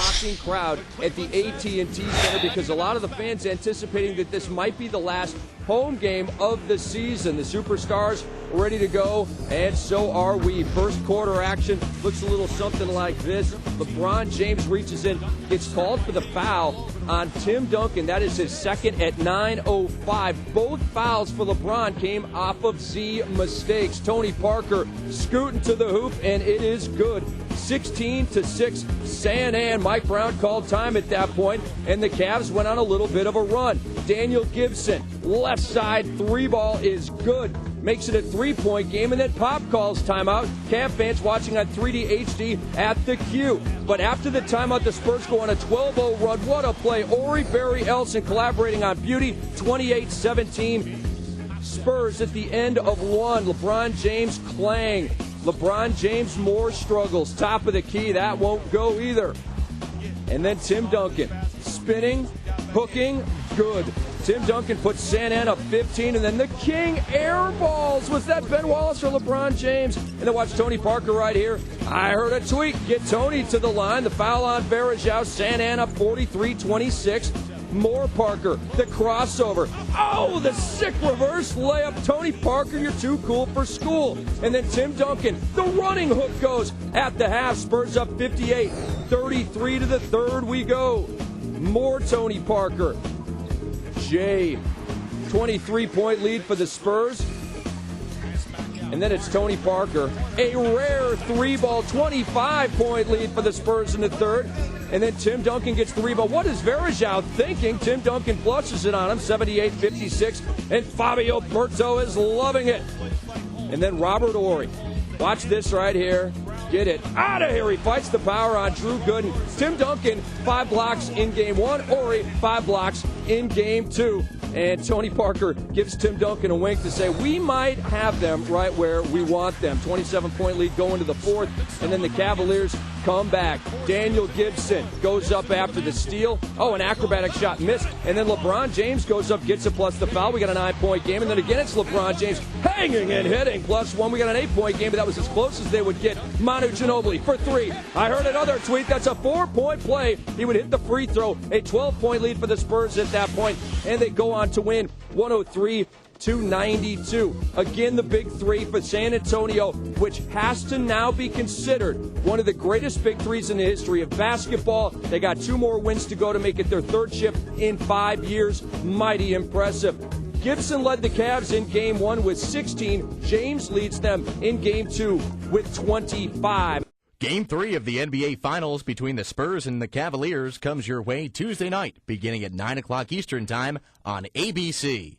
rocking crowd at the AT&T Center because a lot of the fans anticipating that this might be the last home game of the season. The Superstars ready to go, and so are we. First quarter action looks a little something like this. LeBron James reaches in, gets called for the foul on Tim Duncan. That is his second at 9:05. Both fouls for LeBron came off of Z mistakes. Tony Parker scooting to the hoop, and it is good. 16-6, San Ann. Mike Brown called time at that point, and the Cavs went on a little bit of a run. Daniel Gibson, left side, three ball is good. Makes it a three-point game, and then Pop calls timeout. Cav fans watching on 3D HD at the Q. But after the timeout, the Spurs go on a 12-0 run. What a play. Ori Barry Elson collaborating on beauty. 28-17. Spurs at the end of one. LeBron James clang. LeBron James more struggles. Top of the key. That won't go either. And then Tim Duncan spinning, hooking, good. Tim Duncan puts San Ann up 15, and then the King airballs. Was that Ben Wallace or LeBron James? And then watch Tony Parker right here. I heard a tweet. Get Tony to the line. The foul on Varejao. San Ann up 43-26. More Parker. The crossover. Oh, the sick reverse layup. Tony Parker, you're too cool for school. And then Tim Duncan. The running hook goes at the half. Spurs up 58. 33 to the third we go. More Tony Parker. Jay, 23-point lead for the Spurs. And then it's Tony Parker. A rare three-ball, 25-point lead for the Spurs in the third. And then Tim Duncan gets the rebound. What is Varejao thinking? Tim Duncan flushes it on him, 78-56. And Fabio Berto is loving it. And then Robert Horry. Watch this right here. Get it out of here. He fights the power on Drew Gooden. Tim Duncan, 5 blocks in game one. Horry, 5 blocks in game two. And Tony Parker gives Tim Duncan a wink to say, we might have them right where we want them. 27-point lead going to the fourth. And then the Cavaliers come back. Daniel Gibson goes up after the steal. Oh, an acrobatic shot missed. And then LeBron James goes up, gets it plus the foul. We got a 9-point game. And then again, it's LeBron James hanging and hitting plus one. We got an 8-point game, but that was as close as they would get. Manu Ginobili for three. I heard another tweet. That's a 4-point play. He would hit the free throw. A 12-point lead for the Spurs at that point. And they go on to win 103-92. Again, the big three for San Antonio, which has to now be considered one of the greatest big threes in the history of basketball. They got 2 more wins to go to make it their third chip in 5 years. Mighty impressive. Gibson led the Cavs in game one with 16. James leads them in game two with 25. Game 3 of the NBA Finals between the Spurs and the Cavaliers comes your way Tuesday night, beginning at 9 o'clock Eastern Time on ABC.